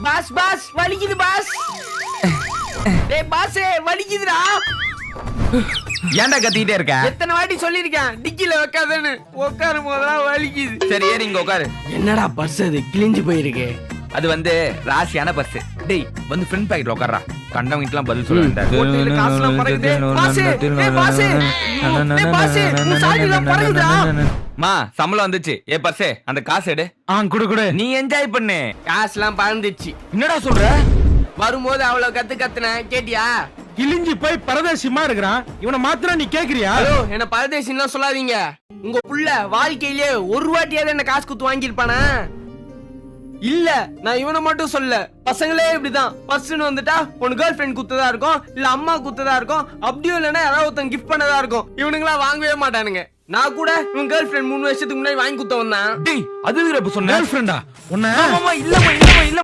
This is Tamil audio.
பாஸ் பாஸ் வலிக்குது பாஸ். டேய் பாஸ் வலிக்குதுடா. ஏன்டா கத்திட்டே இருக்க? எத்தனை வாட்டி சொல்லிருக்கேன் டிக்கில வைக்காதேன்னு. உட்காரும் போதெல்லாம் வலிக்குது. சரி ஏறி இங்க உட்காரு. என்னடா பர்ஸ் அது கிழிஞ்சு போயிருக்கு. அது வந்து ராசியான பர்ஸ். டேய் வந்து ஃப்ரண்ட் பாக்கெட்ல உட்கார்றா. கண்டவங்கிட்டலாம் பதில் சொல்ல வேண்டாம். ஹோட்டல்ல காசுலாம் பறக்குது. பாஸ் டேய் பாஸ். டேய் பாஸ் உன் சாரிலாம் பறக்குதா? மா சம்பளம் வந்துச்சு. ஏ பர்ஸ் அந்த காசு எடு. குடு குடு. நீ என்ஜாய் பண்ணு. காசுலாம் பறந்துச்சு. என்னடா சொல்ற? வரும்போது அவ்வளவு கத்துன கேட்டியா? கிழிஞ்சி போய் பரதேசிமா இருக்கிறான். இவனை மாத்திரம் நீ கேக்குறியா? ஹலோ என்ன பரதேசின்லாம் சொல்லாதீங்க. உங்க புள்ள வாழ்க்கையிலே ஒரு வாட்டியாவது என்ன காசு குத்து வாங்கியிருப்பானா? இல்ல நான் இவனை மட்டும் சொல்ல. பசங்களே இப்படிதான். பர்ஸ்னு வந்துட்டா உன் கேர்ள் ஃபிரெண்ட் குத்ததா இருக்கும், இல்ல அம்மா குத்ததா இருக்கும், அப்படியும் இல்லைன்னா யாராவது ஒருத்தன் கிஃப்ட் பண்ணதா இருக்கும். இவனுங்களாம் வாங்கவே மாட்டானுங்க. நான் கூட இவன் கேர்ள் ஃபிரெண்ட் 3 வருஷத்துக்கு முன்னாடி வாங்கி குத்த வந்தான். டேய் அது இப்ப சொன்ன கேர்ள் ஃபிரெண்டா? உன்ன இல்ல